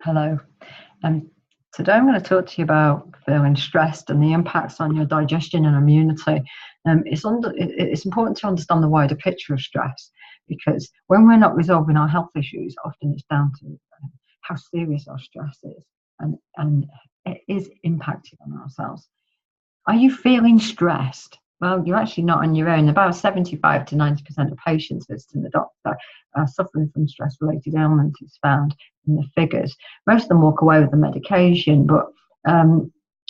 Hello. Um, Today I'm going to talk to you about feeling stressed and the impacts on your digestion and immunity. It's important to understand the wider picture of stress, because when we're not resolving our health issues, often it's down to how serious our stress is, and it is impacting on ourselves. Are you feeling stressed? Well, you're actually not on your own. About 75 to 90% of patients visiting the doctor are suffering from stress-related ailments, it's found in the figures. Most of them walk away with the medication, but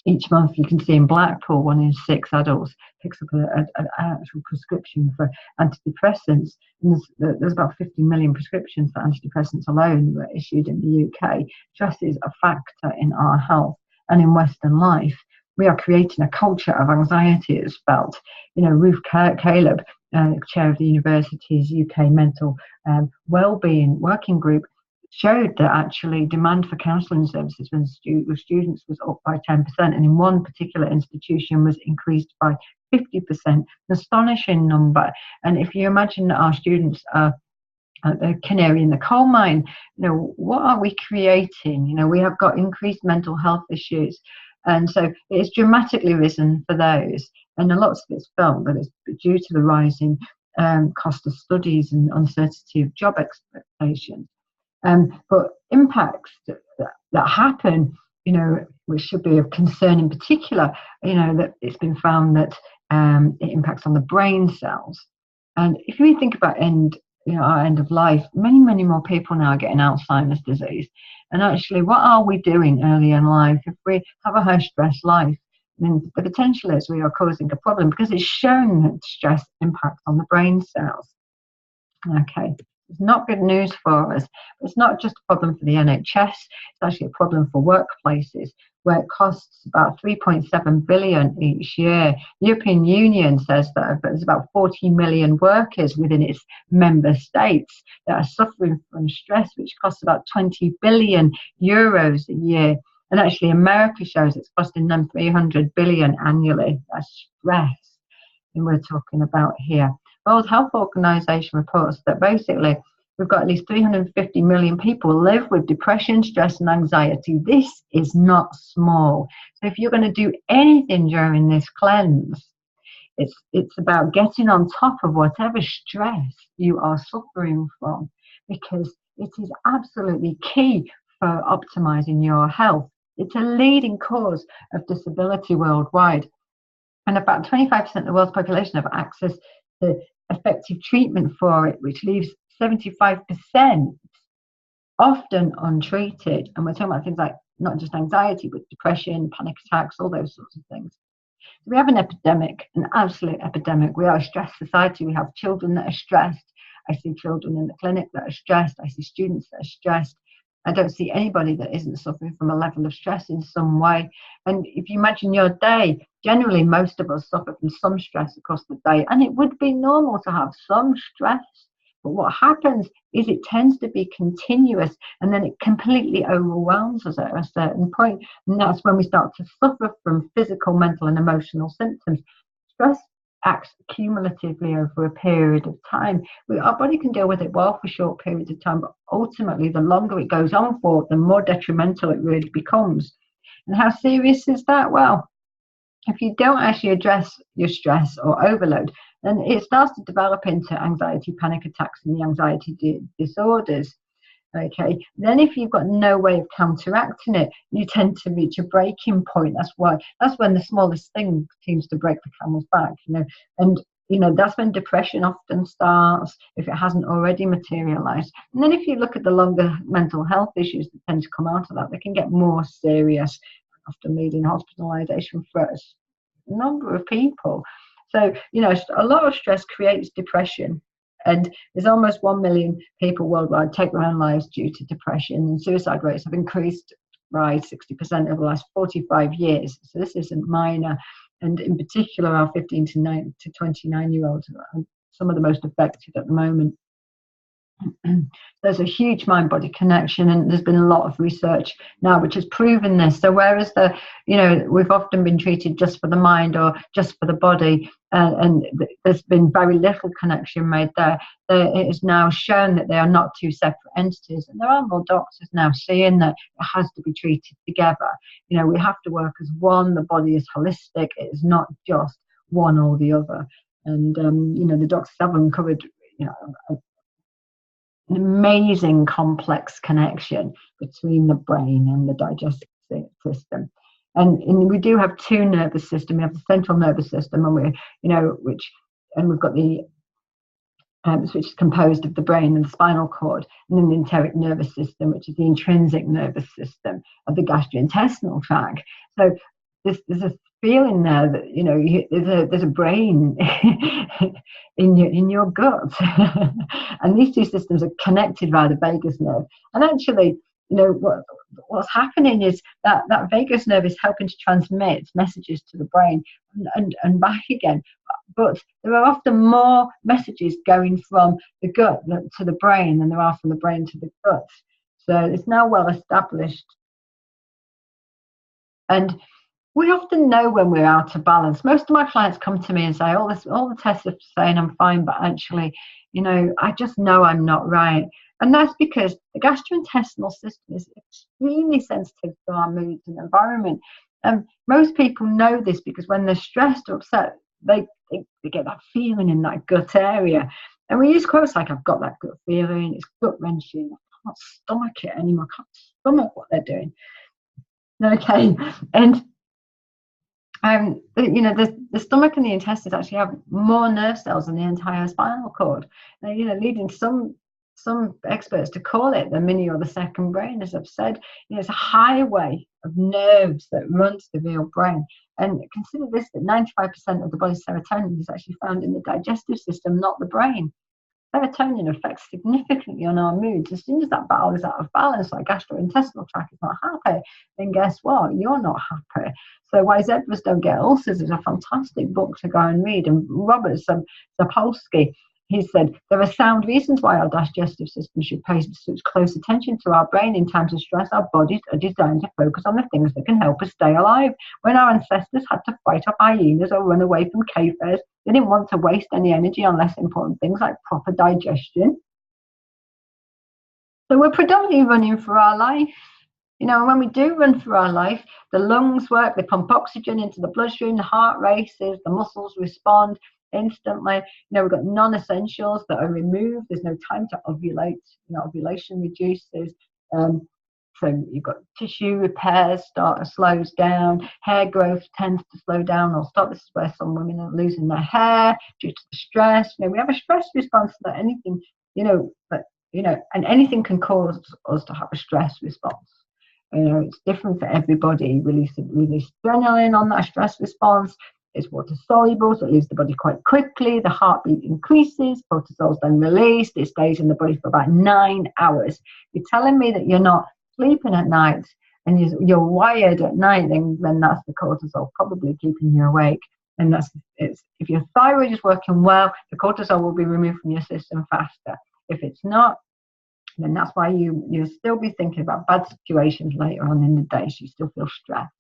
each month you can see in Blackpool, 1 in 6 adults picks up an actual prescription for antidepressants. And there's about 50 million prescriptions for antidepressants alone were issued in the UK. Stress is a factor in our health and in Western life. We are creating a culture of anxiety, it's felt. Ruth Caleb, chair of the university's UK mental wellbeing working group, showed that actually demand for counselling services with students was up by 10%, and in one particular institution was increased by 50%. An astonishing number. And if you imagine that our students are the canary in the coal mine, what are we creating? We have got increased mental health issues. And so it's dramatically risen for those. And a lot of it's felt that it's due to the rising cost of studies and uncertainty of job expectations. But impacts that happen, which should be of concern in particular, that it's been found that it impacts on the brain cells. And if we think about our end of life, many more people now are getting Alzheimer's disease. And actually, what are we doing early in life? If we have a high stress life, then the potential is we are causing a problem, because it's shown that stress impacts on the brain cells. Okay, it's not good news for us. It's not just a problem for the NHS, it's actually a problem for workplaces, where it costs about 3.7 billion each year. The European Union says that there's about 40 million workers within its member states that are suffering from stress, which costs about 20 billion euros a year. And actually, America shows it's costing them 300 billion annually. That's stress, and we're talking about here. World Health Organization reports that basically we've got at least 350 million people live with depression, stress, and anxiety. This is not small. So if you're going to do anything during this cleanse, it's about getting on top of whatever stress you are suffering from, because it is absolutely key for optimizing your health. It's a leading cause of disability worldwide. And about 25% of the world's population have access to effective treatment for it, which leaves 75% often untreated. And we're talking about things like not just anxiety, but depression, panic attacks, all those sorts of things. So we have an epidemic, an absolute epidemic. We are a stressed society. We have children that are stressed. I see children in the clinic that are stressed. I see students that are stressed. I don't see anybody that isn't suffering from a level of stress in some way. And if you imagine your day, generally most of us suffer from some stress across the day, and it would be normal to have some stress. But what happens is it tends to be continuous, and then it completely overwhelms us at a certain point. And that's when we start to suffer from physical, mental, and emotional symptoms. Stress acts cumulatively over a period of time. Our body can deal with it well for short periods of time, but ultimately, the longer it goes on for, the more detrimental it really becomes. And how serious is that? Well, if you don't actually address your stress or overload, then it starts to develop into anxiety, panic attacks, and the anxiety disorders. Okay, then if you've got no way of counteracting it, you tend to reach a breaking point. That's when the smallest thing seems to break the camel's back, and that's when depression often starts, if it hasn't already materialized. And then if you look at the longer mental health issues that tend to come out of that, they can get more serious, often leading hospitalization for a number of people. So, a lot of stress creates depression. And there's almost 1 million people worldwide take their own lives due to depression, and suicide rates have increased by 60% over the last 45 years. So this isn't minor. And in particular, our 15 to 29-year-olds are some of the most affected at the moment. There's a huge mind-body connection, and there's been a lot of research now which has proven this. So whereas we've often been treated just for the mind or just for the body, there's been very little connection made there. It is now shown that they are not two separate entities, and there are more doctors now seeing that it has to be treated together. We have to work as one. The body is holistic. It is not just one or the other. And the doctors have uncovered an amazing complex connection between the brain and the digestive system. And we do have two nervous systems. We have the central nervous system, and we've got the which is composed of the brain and the spinal cord, and then the enteric nervous system, which is the intrinsic nervous system of the gastrointestinal tract. So there's a feeling there that there's a brain in your gut, and these two systems are connected via the vagus nerve. And actually, what's happening is that vagus nerve is helping to transmit messages to the brain and back again. But there are often more messages going from the gut to the brain than there are from the brain to the gut. So it's now well established. And we often know when we're out of balance. Most of my clients come to me and say, all the tests are saying I'm fine, but actually, I just know I'm not right. And that's because the gastrointestinal system is extremely sensitive to our moods and environment. And most people know this because when they're stressed or upset, they get that feeling in that gut area. And we use quotes like, I've got that gut feeling, it's gut wrenching, I can't stomach it anymore, I can't stomach what they're doing. Okay, and the stomach and the intestines actually have more nerve cells than the entire spinal cord. Now, leading some experts to call it the mini or the second brain. As I've said, it's a highway of nerves that runs the real brain. And consider this, that 95% of the body's serotonin is actually found in the digestive system, not the brain. Serotonin affects significantly on our moods. As soon as that battle is out of balance, like gastrointestinal tract is not happy, then guess what? You're not happy. So Why Zebras Don't Get Ulcers is a fantastic book to go and read. And Robert Sapolsky, he said, there are sound reasons why our digestive system should pay such close attention to our brain in times of stress. Our bodies are designed to focus on the things that can help us stay alive. When our ancestors had to fight off hyenas or run away from cave bears, they didn't want to waste any energy on less important things like proper digestion. So we're predominantly running for our life. When we do run for our life, the lungs work, they pump oxygen into the bloodstream, the heart races, the muscles respond instantly. We've got non-essentials that are removed. There's no time to ovulate. Ovulation reduces. So you've got tissue repairs slows down. Hair growth tends to slow down or stop. This is where some women are losing their hair due to the stress. We have a stress response that anything, and anything can cause us to have a stress response. It's different for everybody. Release adrenaline on that stress response. It's water soluble, so it leaves the body quite quickly. The heartbeat increases, cortisol is then released. It stays in the body for about 9 hours. You're telling me that you're not sleeping at night and you're wired at night, then that's the cortisol probably keeping you awake. And if your thyroid is working well, the cortisol will be removed from your system faster. If it's not, then that's why you'll still be thinking about bad situations later on in the day, so you still feel stressed.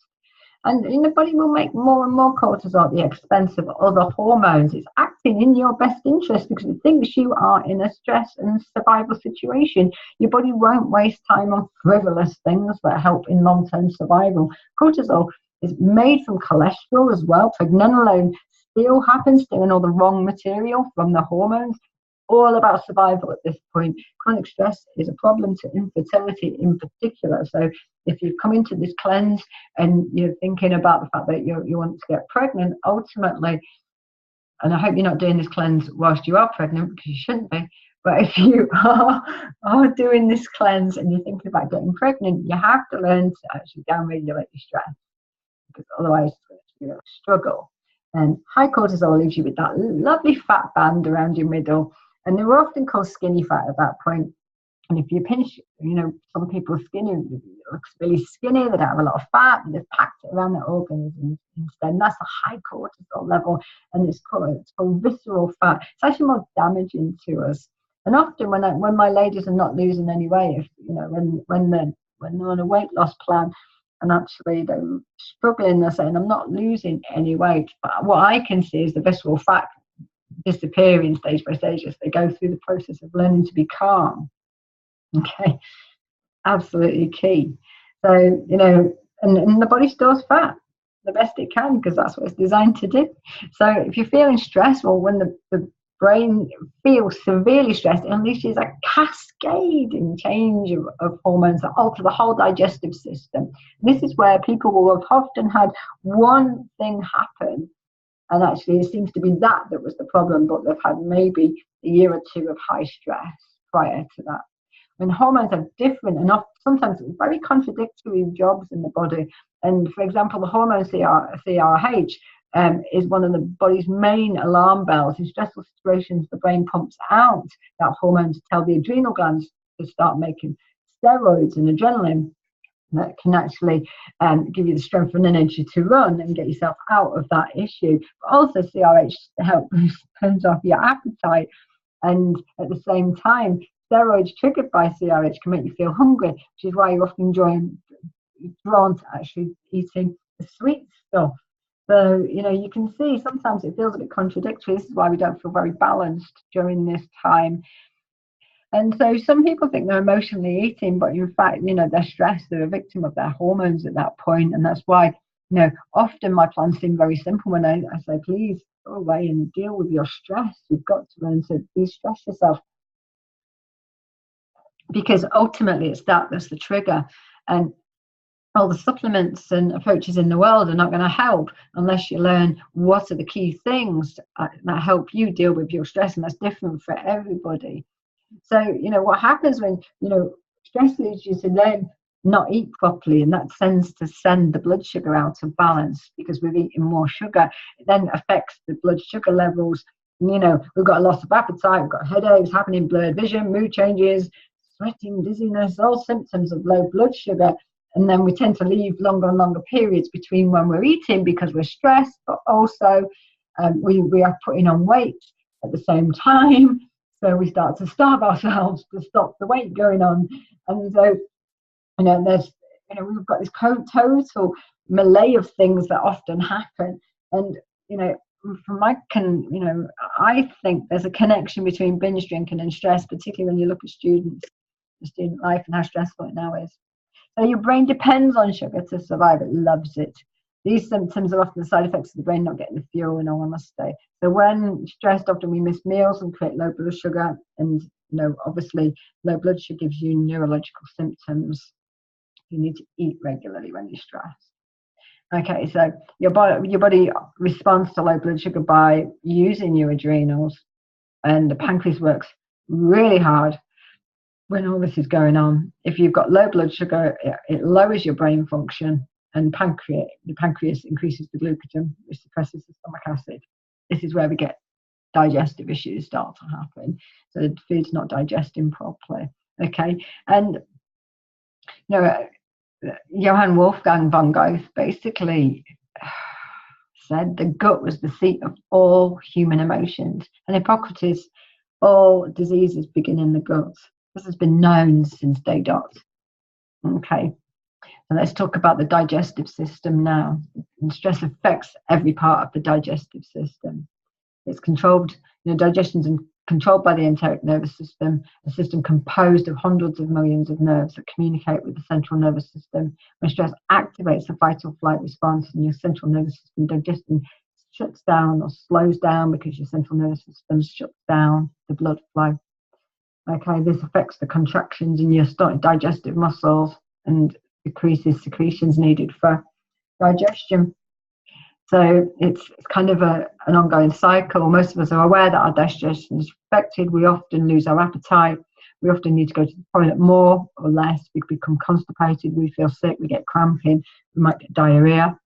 And the body will make more and more cortisol at the expense of other hormones. It's acting in your best interest because it thinks you are in a stress and survival situation. Your body won't waste time on frivolous things that help in long-term survival. Cortisol is made from cholesterol as well. Pregnenolone still happens to in all the wrong material from the hormones. All about survival at this point. Chronic stress is a problem to infertility in particular. So if you've come into this cleanse and you're thinking about the fact that you want to get pregnant, ultimately, and I hope you're not doing this cleanse whilst you are pregnant, because you shouldn't be, but if you are doing this cleanse and you're thinking about getting pregnant, you have to learn to actually down-regulate your stress, because otherwise it's going to be a struggle. And high cortisol leaves you with that lovely fat band around your middle. And they were often called skinny fat at that point. And if you pinch, some people's skin looks really skinny, they don't have a lot of fat, and they've packed it around their organs instead. And that's a high cortisol level, and it's called visceral fat. It's actually more damaging to us. And often when my ladies are not losing any weight, when they're on a weight loss plan, and actually they're struggling. They're saying, I'm not losing any weight, but what I can see is the visceral fat disappearing stage by stage as they go through the process of learning to be calm. Okay, absolutely key. So, and the body stores fat the best it can because that's what it's designed to do. So if you're feeling stressed, or when the brain feels severely stressed, it unleashes a cascading change of hormones that alter the whole digestive system. This is where people will have often had one thing happen, and actually it seems to be that was the problem, but they've had maybe a year or two of high stress prior to that. And hormones have different and sometimes very contradictory jobs in the body. And for example, the hormone CRH is one of the body's main alarm bells. In stressful situations, the brain pumps out that hormone to tell the adrenal glands to start making steroids and adrenaline that can actually give you the strength and energy to run and get yourself out of that issue. But also CRH turns off your appetite, and at the same time, steroids triggered by CRH can make you feel hungry, which is why you're often drawn to actually eating the sweet stuff. So, you can see sometimes it feels a bit contradictory. This is why we don't feel very balanced during this time. And so some people think they're emotionally eating, but in fact, they're stressed. They're a victim of their hormones at that point. And that's why, often my plans seem very simple when I say, please go away and deal with your stress. You've got to learn to de-stress yourself. Because ultimately it's that's the trigger, and all the supplements and approaches in the world are not going to help unless you learn what are the key things that help you deal with your stress, and that's different for everybody. So what happens when stress leads you to then not eat properly, and that tends to send the blood sugar out of balance because we're eating more sugar. It then affects the blood sugar levels. We've got a loss of appetite, we've got headaches happening, blurred vision, mood changes, sweating, dizziness, all symptoms of low blood sugar. And then we tend to leave longer and longer periods between when we're eating because we're stressed, but also we are putting on weight at the same time. So we start to starve ourselves to stop the weight going on. And so, we've got this total melee of things that often happen. And, I think there's a connection between binge drinking and stress, particularly when you look at student life and how stressful it now is. So your brain depends on sugar to survive. It loves it. These symptoms are often the side effects of the brain not getting the fuel, in all honesty. So when stressed, often we miss meals and create low blood sugar. And, obviously, low blood sugar gives you neurological symptoms. You need to eat regularly when you're stressed. Okay, so your body responds to low blood sugar by using your adrenals, and the pancreas works really hard when all this is going on. If you've got low blood sugar, it lowers your brain function, and the pancreas increases the glucagon, which suppresses the stomach acid. This is where we get digestive issues start to happen. So the food's not digesting properly. Okay, and Johann Wolfgang von Goethe basically said the gut was the seat of all human emotions, and Hippocrates, all diseases begin in the gut. This has been known since day dot. Okay, so let's talk about the digestive system now. And stress affects every part of the digestive system. It's controlled, digestion's controlled by the enteric nervous system, a system composed of hundreds of millions of nerves that communicate with the central nervous system. When stress activates the fight or flight response in your central nervous system, digestion shuts down or slows down because your central nervous system shuts down the blood flow. Okay, this affects the contractions in your digestive muscles and decreases secretions needed for digestion. So it's kind of an ongoing cycle. Most of us are aware that our digestion is affected. We often lose our appetite. We often need to go to the toilet more or less. We become constipated. We feel sick. We get cramping. We might get diarrhea.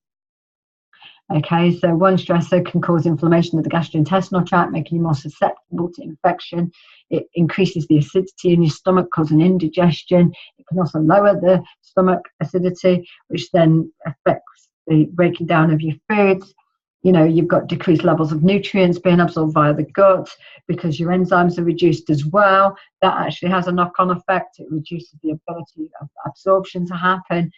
Okay, so one stressor can cause inflammation of the gastrointestinal tract, making you more susceptible to infection. It increases the acidity in your stomach, causing indigestion. It can also lower the stomach acidity, which then affects the breaking down of your foods. You've got decreased levels of nutrients being absorbed via the gut because your enzymes are reduced as well. That actually has a knock-on effect. It reduces the ability of absorption to happen.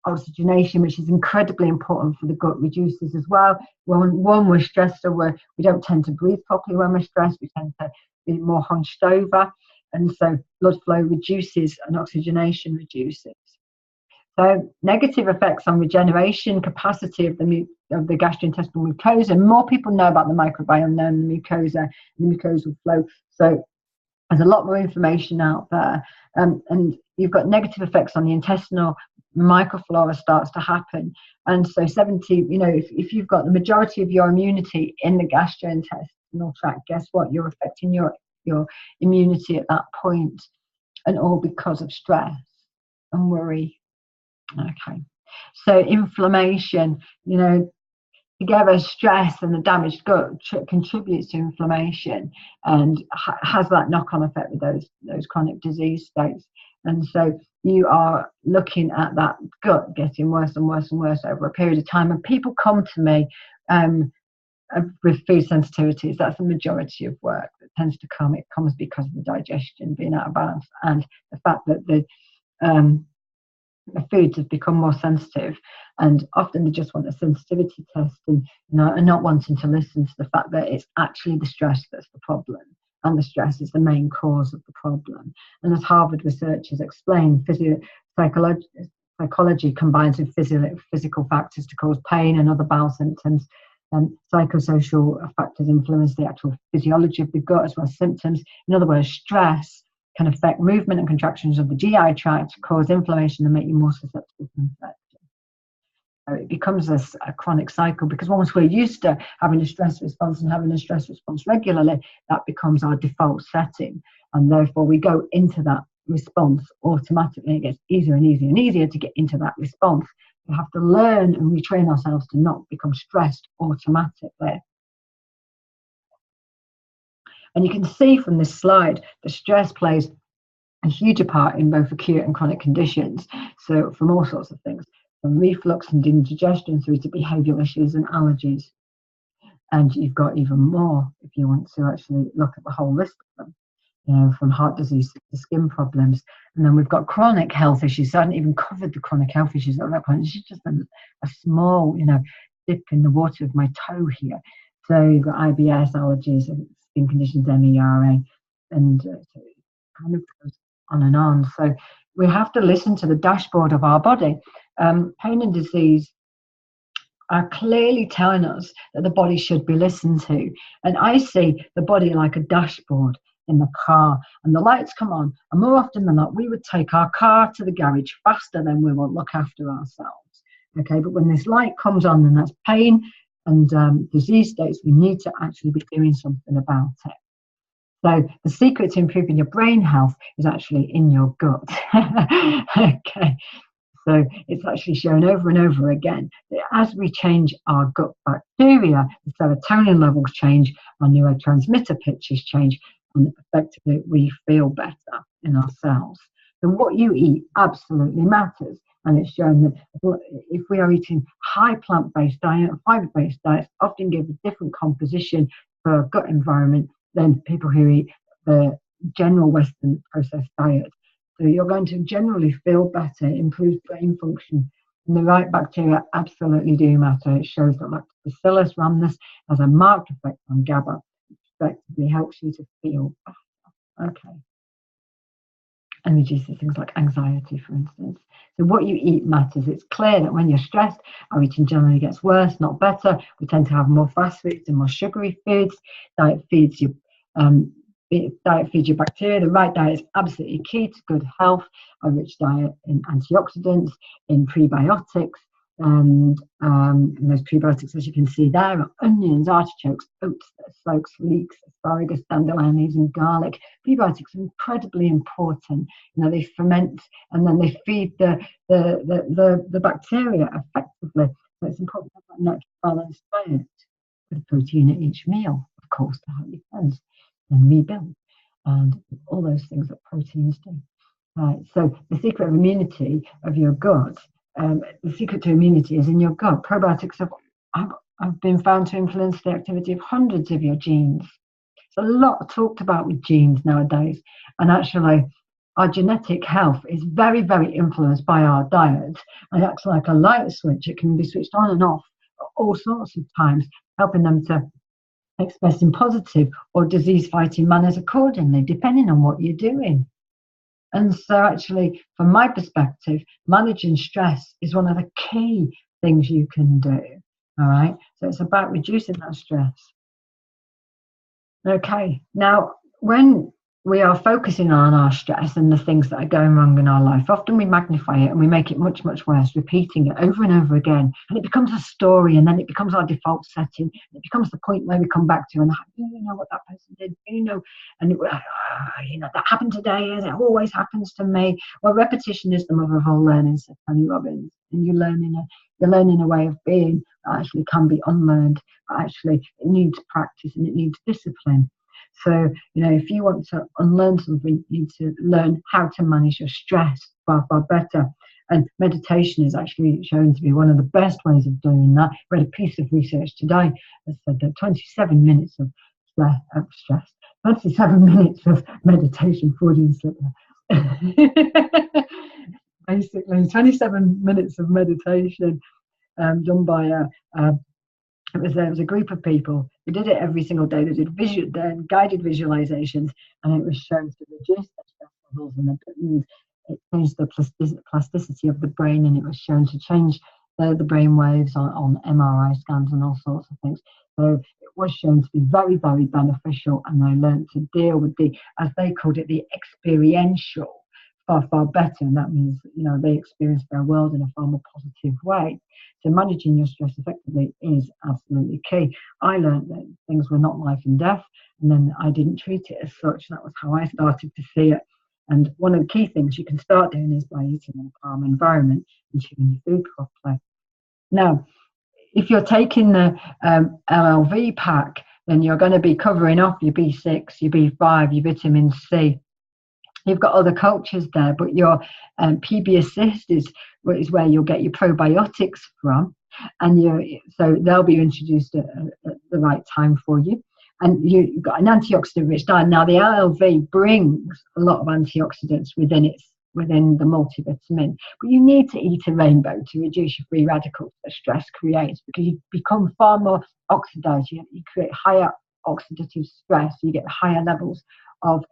oxygenation, which is incredibly important for the gut, reduces as well. When we're stressed, or we don't tend to breathe properly when we're stressed, we tend to be more hunched over, and so blood flow reduces and oxygenation reduces. So negative effects on regeneration capacity of the gastrointestinal mucosa. More people know about the microbiome than the mucosa and the mucosal flow. So there's a lot more information out there, and you've got negative effects on the intestinal microflora starts to happen. And so 70, if you've got the majority of your immunity in the gastrointestinal tract, guess what? You're affecting your immunity at that point, and all because of stress and worry. Okay, so inflammation, together, stress and the damaged gut contributes to inflammation, and has that knock-on effect with those chronic disease states. And so you are looking at that gut getting worse and worse and worse over a period of time. And people come to me with food sensitivities. That's the majority of work that tends to come. It comes because of the digestion being out of balance, and the fact that the foods have become more sensitive, and often they just want a sensitivity test, and not wanting to listen to the fact that it's actually the stress that's the problem, and the stress is the main cause of the problem. And as Harvard researchers explain, psychology combines with physical factors to cause pain and other bowel symptoms, and psychosocial factors influence the actual physiology of the gut as well as symptoms. In other words, stress can affect movement and contractions of the GI tract, cause inflammation, and make you more susceptible to infection. So it becomes a chronic cycle, because once we're used to having a stress response and having a stress response regularly, that becomes our default setting, and therefore we go into that response automatically. It gets easier and easier and easier to get into that response. We have to learn and retrain ourselves to not become stressed automatically. And you can see from this slide that stress plays a huge part in both acute and chronic conditions. So from all sorts of things, from reflux and indigestion through to behavioural issues and allergies. And you've got even more if you want to actually look at the whole list of them, from heart disease to skin problems. And then we've got chronic health issues. So I hadn't even covered the chronic health issues at that point. It's just a small, dip in the water of my toe here. So you've got IBS, allergies, skin conditions, MERA, and so it kind of goes on and on. So we have to listen to the dashboard of our body. Pain and disease are clearly telling us that the body should be listened to. And I see the body like a dashboard in the car, and the lights come on, and more often than not, we would take our car to the garage faster than we will look after ourselves. Okay, but when this light comes on, and that's pain and disease states, we need to actually be doing something about it. So the secret to improving your brain health is actually in your gut. Okay, so it's actually shown over and over again that as we change our gut bacteria, the serotonin levels change, our neurotransmitter pictures change, and effectively we feel better in ourselves. So what you eat absolutely matters. And it's shown that if we are eating high plant-based diet, fiber-based diets often give a different composition for a gut environment than people who eat the general Western processed diet. So you're going to generally feel better, improve brain function. And the right bacteria absolutely do matter. It shows that Lactobacillus rhamnus has a marked effect on GABA, which effectively helps you to feel better. Okay. And reduces things like anxiety, for instance. So what you eat matters. It's clear that when you're stressed, our eating generally gets worse, not better. We tend to have more fast foods and more sugary foods. Diet feeds your bacteria. The right diet is absolutely key to good health. A rich diet in antioxidants, in prebiotics, and those prebiotics, as you can see there, are onions, artichokes, oats, slugs, leeks, asparagus, dandelion leaves, and garlic. Prebiotics are incredibly important. They ferment and then they feed the bacteria effectively. So it's important to have that natural balanced diet with protein at each meal, of course, to help you cleanse and rebuild, and all those things that proteins do. Right. So the secret of immunity of your gut. The secret to immunity is in your gut. Probiotics have been found to influence the activity of hundreds of your genes. It's a lot talked about with genes nowadays. And actually, our genetic health is very, very influenced by our diet, and acts like a light switch. It can be switched on and off all sorts of times, helping them to express in positive or disease-fighting manners accordingly, depending on what you're doing. And so actually, from my perspective, managing stress is one of the key things you can do. All right. So it's about reducing that stress. Okay. Now, when we are focusing on our stress and the things that are going wrong in our life, often we magnify it and we make it much, much worse, repeating it over and over again. And it becomes a story, and then it becomes our default setting. It becomes the point where we come back to, and you know what that person did, and that happened today, as it always happens to me. Well, repetition is the mother of all learning, said Tony Robbins. And you're learning a way of being that actually can be unlearned, but actually it needs practice and it needs discipline. So, if you want to unlearn something, you need to learn how to manage your stress far, far better. And meditation is actually shown to be one of the best ways of doing that. I read a piece of research today that said that 27 minutes of stress, 27 minutes of meditation, Freudian slip there. Basically, 27 minutes of meditation done by it was a group of people who did it every single day. They did guided visualizations, and it was shown to reduce the stress levels, and it changed the plasticity of the brain, and it was shown to change the brain waves on MRI scans and all sorts of things. So it was shown to be very, very beneficial, and I learned to deal with as they called it, the experiential far, far better. And that means, they experience their world in a far more positive way. So managing your stress effectively is absolutely key. I learned that things were not life and death, and then I didn't treat it as such. That was how I started to see it. And one of the key things you can start doing is by eating in a calm environment and chewing your food properly. Now, if you're taking the LLV pack, then you're going to be covering off your B6, your B5, your vitamin C. You've got other cultures there, but your PB Assist is where you'll get your probiotics from, and so they'll be introduced at the right time for you. And you've got an antioxidant-rich diet. Now, the LLV brings a lot of antioxidants within the multivitamin, but you need to eat a rainbow to reduce your free radicals that stress creates, because you become far more oxidized. You create higher oxidative stress, so you get higher levels of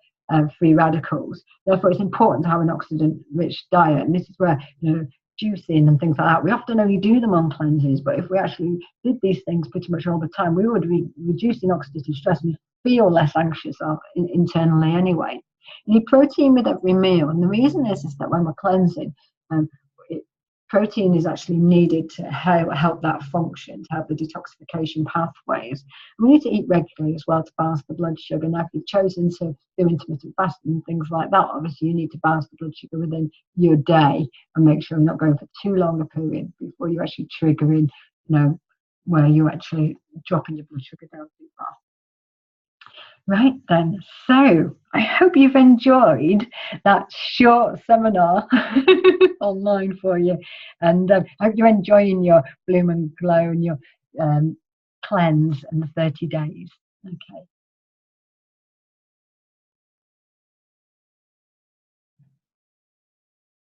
free radicals. Therefore, it's important to have an oxidant-rich diet, and this is where juicing and things like that, we often only do them on cleanses, but if we actually did these things pretty much all the time, we would be reducing oxidative stress and feel less anxious internally anyway. You need protein with every meal, and the reason is that when we're cleansing, protein is actually needed to help that function, to help the detoxification pathways. And we need to eat regularly as well to balance the blood sugar. Now, if you've chosen to do intermittent fasting and things like that, obviously you need to balance the blood sugar within your day and make sure you're not going for too long a period before you're actually triggering, where you're actually dropping your blood sugar down too far. Right then, so I hope you've enjoyed that short seminar online for you, and I hope you're enjoying your Bloom and Glow and your cleanse and the 30 days. Okay,